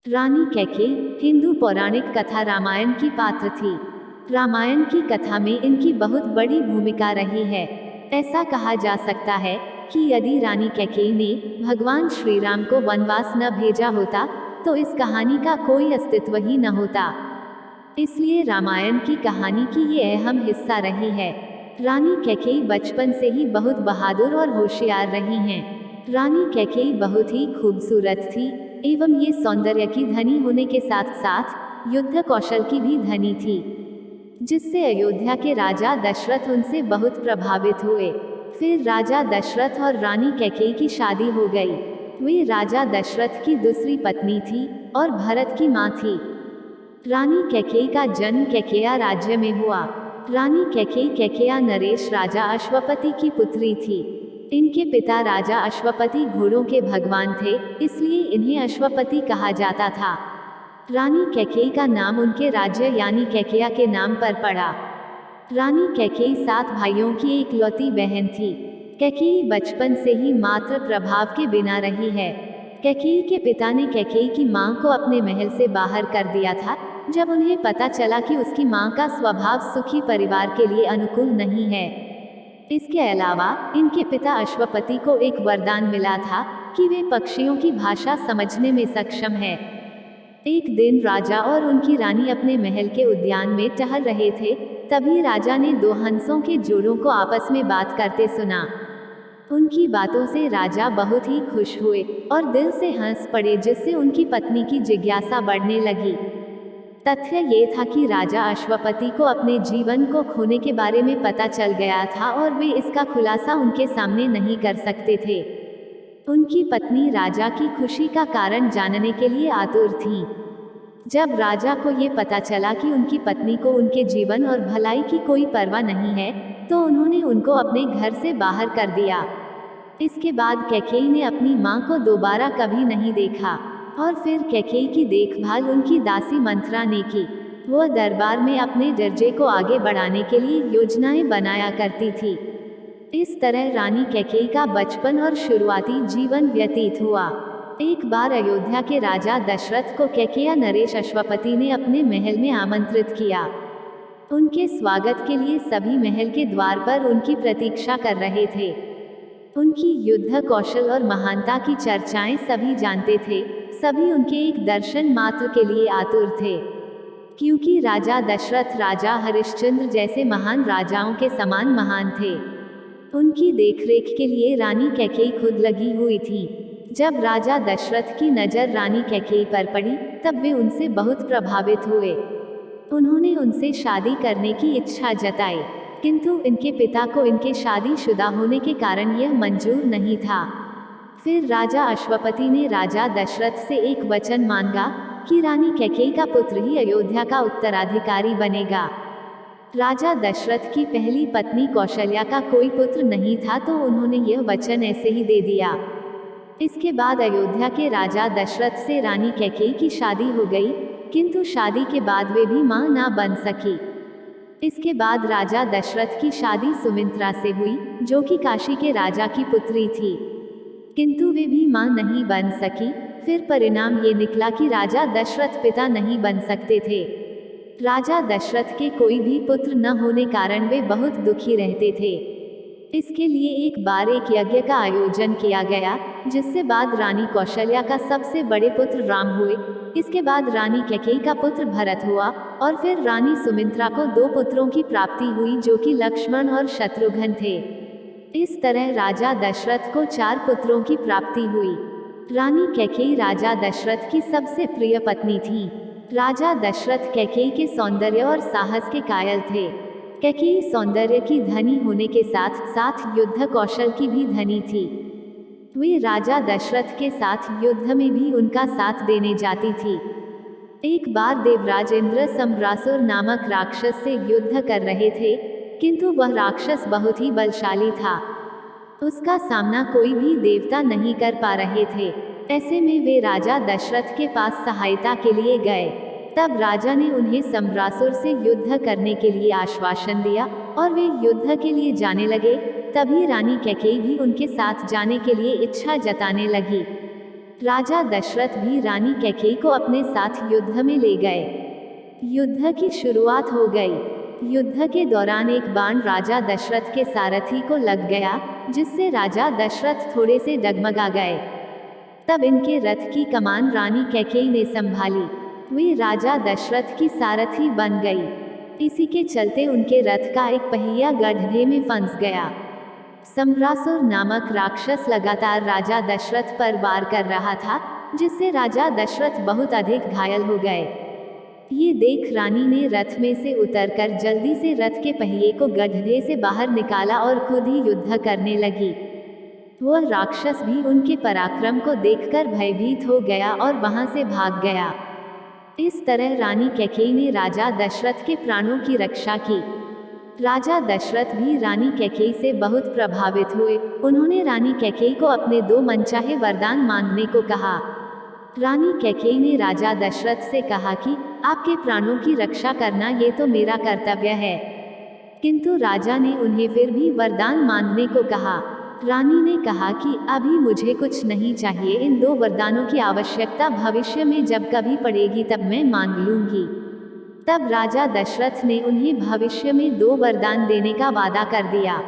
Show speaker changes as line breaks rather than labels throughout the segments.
रानी कैकेयी हिंदू पौराणिक कथा रामायण की पात्र थी। रामायण की कथा में इनकी बहुत बड़ी भूमिका रही है। ऐसा कहा जा सकता है कि यदि रानी कैकेयी ने भगवान श्री राम को वनवास न भेजा होता तो इस कहानी का कोई अस्तित्व ही न होता। इसलिए रामायण की कहानी की ये अहम हिस्सा रही है। रानी कैकेयी बचपन से ही बहुत बहादुर और होशियार रही हैं। रानी कैकेयी बहुत ही खूबसूरत थी एवं ये सौंदर्य की धनी होने के साथ साथ युद्ध कौशल की भी धनी थी, जिससे अयोध्या के राजा दशरथ उनसे बहुत प्रभावित हुए। फिर राजा दशरथ और रानी कैकेयी की शादी हो गई। वे राजा दशरथ की दूसरी पत्नी थी और भरत की मां थी। रानी कैकेयी का जन्म कैकेया राज्य में हुआ। रानी कैकेयी कैकेया नरेश राजा अश्वपति की पुत्री थी। इनके पिता राजा अश्वपति घोड़ों के भगवान थे, इसलिए इन्हें अश्वपति कहा जाता था। रानी कैकेयी का नाम उनके राज्य यानी कैकेया के नाम पर पड़ा। रानी कैकेयी 7 भाइयों की इकलौती बहन थी। कैकेयी बचपन से ही मात्र प्रभाव के बिना रही है। कैकेयी के पिता ने कैकेयी की मां को अपने महल से बाहर कर दिया था, जब उन्हें पता चला कि उसकी मां का स्वभाव सुखी परिवार के लिए अनुकूल नहीं है। इसके अलावा इनके पिता अश्वपति को एक वरदान मिला था कि वे पक्षियों की भाषा समझने में सक्षम है। एक दिन राजा और उनकी रानी अपने महल के उद्यान में टहल रहे थे, तभी राजा ने 2 हंसों के जोड़ों को आपस में बात करते सुना। उनकी बातों से राजा बहुत ही खुश हुए और दिल से हंस पड़े, जिससे उनकी पत्नी की जिज्ञासा बढ़ने लगी। तथ्य ये था कि राजा अश्वपति को अपने जीवन को खोने के बारे में पता चल गया था और वे इसका खुलासा उनके सामने नहीं कर सकते थे। उनकी पत्नी राजा की खुशी का कारण जानने के लिए आतुर थी। जब राजा को ये पता चला कि उनकी पत्नी को उनके जीवन और भलाई की कोई परवाह नहीं है, तो उन्होंने उनको अपने घर से बाहर कर दिया। इसके बाद कैकेयी ने अपनी मां को दोबारा कभी नहीं देखा और फिर कैकेयी की देखभाल उनकी दासी मंथरा ने की। वह दरबार में अपने दर्जे को आगे बढ़ाने के लिए योजनाएं बनाया करती थी। इस तरह रानी कैकेयी का बचपन और शुरुआती जीवन व्यतीत हुआ। एक बार अयोध्या के राजा दशरथ को कैकेया नरेश अश्वपति ने अपने महल में आमंत्रित किया। उनके स्वागत के लिए सभी महल के द्वार पर उनकी प्रतीक्षा कर रहे थे। उनकी युद्ध कौशल और महानता की चर्चाएं सभी जानते थे। सभी उनके एक दर्शन मात्र के लिए आतुर थे, क्योंकि राजा दशरथ राजा हरिश्चंद्र जैसे महान राजाओं के समान महान थे। उनकी देखरेख के लिए रानी कैकेयी खुद लगी हुई थी। जब राजा दशरथ की नज़र रानी कैकेयी पर पड़ी, तब वे उनसे बहुत प्रभावित हुए। उन्होंने उनसे शादी करने की इच्छा जताई, किंतु इनके पिता को इनके शादीशुदा होने के कारण यह मंजूर नहीं था। फिर राजा अश्वपति ने राजा दशरथ से एक वचन मांगा कि रानी कैकेयी का पुत्र ही अयोध्या का उत्तराधिकारी बनेगा। राजा दशरथ की पहली पत्नी कौशल्या का कोई पुत्र नहीं था, तो उन्होंने यह वचन ऐसे ही दे दिया। इसके बाद अयोध्या के राजा दशरथ से रानी कैकेयी की शादी हो गई, किंतु शादी के बाद वे भी मां ना बन सकी। इसके बाद राजा दशरथ की शादी सुमित्रा से हुई, जो कि काशी के राजा की पुत्री थी, किंतु वे भी मां नहीं बन सकी। फिर परिणाम ये निकला कि राजा दशरथ पिता नहीं बन सकते थे। राजा दशरथ के कोई भी पुत्र न होने कारण वे बहुत दुखी रहते थे। इसके लिए एक बार एक यज्ञ का आयोजन किया गया, जिससे बाद रानी कौशल्या का सबसे बड़े पुत्र राम हुए। इसके बाद रानी कैकेयी का पुत्र भरत हुआ और फिर रानी सुमित्रा को 2 पुत्रों की प्राप्ति हुई, जो कि लक्ष्मण और शत्रुघ्न थे। इस तरह राजा दशरथ को 4 पुत्रों की प्राप्ति हुई। रानी कैकेयी राजा दशरथ की सबसे प्रिय पत्नी थी। राजा दशरथ कैकेयी के सौंदर्य और साहस के कायल थे। कैकेयी सौंदर्य की धनी होने के साथ साथ युद्ध कौशल की भी धनी थी। वे राजा दशरथ के साथ युद्ध में भी उनका साथ देने जाती थी। एक बार देवराज इंद्र सम्रासुर नामक राक्षस से युद्ध कर रहे थे, किंतु वह राक्षस बहुत ही बलशाली था। उसका सामना कोई भी देवता नहीं कर पा रहे थे। ऐसे में वे राजा दशरथ के पास सहायता के लिए गए। तब राजा ने उन्हें सम्रासुर से युद्ध करने के लिए आश्वासन दिया और वे युद्ध के लिए जाने लगे। तभी रानी कैकेयी भी उनके साथ जाने के लिए इच्छा जताने लगी। राजा दशरथ भी रानी कैकेयी को अपने साथ युद्ध में ले गए। युद्ध की शुरुआत हो गई। युद्ध के दौरान एक बाण राजा दशरथ के सारथी को लग गया, जिससे राजा दशरथ थोड़े से डगमगा गए। तब इनके रथ की कमान रानी कैकेयी ने संभाली। वे राजा दशरथ की सारथी बन गई। इसी के चलते उनके रथ का एक पहिया गड्ढे में फंस गया। सम्रासुर नामक राक्षस लगातार राजा दशरथ पर वार कर रहा था, जिससे राजा दशरथ बहुत अधिक घायल हो गए। ये देख रानी ने रथ में से उतरकर जल्दी से रथ के पहिए को गड्ढे से बाहर निकाला और खुद ही युद्ध करने लगी। वह राक्षस भी उनके पराक्रम को देखकर भयभीत हो गया और वहां से भाग गया। इस तरह रानी कैकेयी ने राजा दशरथ के प्राणों की रक्षा की। राजा दशरथ भी रानी कैकेयी से बहुत प्रभावित हुए। उन्होंने रानी कैकेयी को अपने 2 मनचाहे वरदान मांगने को कहा। रानी कैकेयी ने राजा दशरथ से कहा कि आपके प्राणों की रक्षा करना ये तो मेरा कर्तव्य है। किंतु राजा ने उन्हें फिर भी वरदान मांगने को कहा। रानी ने कहा कि अभी मुझे कुछ नहीं चाहिए, इन 2 वरदानों की आवश्यकता भविष्य में जब कभी पड़ेगी तब मैं मांग लूंगी। तब राजा दशरथ ने उन्हें भविष्य में 2 वरदान देने का वादा कर दिया।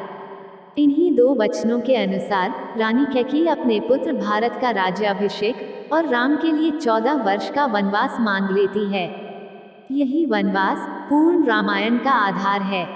इन्हीं 2 वचनों के अनुसार रानी कैकेयी अपने पुत्र भारत का राज्याभिषेक और राम के लिए 14 वर्ष का वनवास मांग लेती है। यही वनवास पूर्ण रामायण का आधार है।